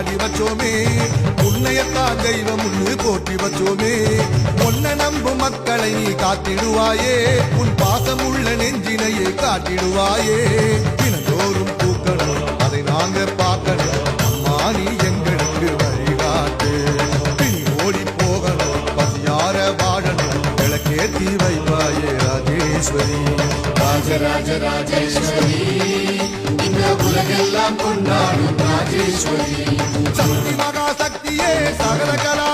பாடி வச்சோமே உன்னையத்தான் தெய்வம் முன்னு போற்றி வச்சோமே உன்னை நம்பும் மக்களை நீ காத்திடுவாயே உன் பாசம் உள்ள நெஞ்சினையே காட்டிடுவாயே தினந்தோறும் பூக்கணும் அதை நாங்க பார்க்கணும் அம்மா நீ எங்களுக்கு வழிகாட்டு பின் ஓடி போகணும் பசியார வாழணும் விளக்கேத்தி வைப்பாயே ராஜேஸ்வரி ராஜராஜ ராஜேஸ்வரி இந்த உலகெல்லாம் கொண்டாடும் ராஜேஸ்வரி சக்தி மகா சக்தியே சகல கலா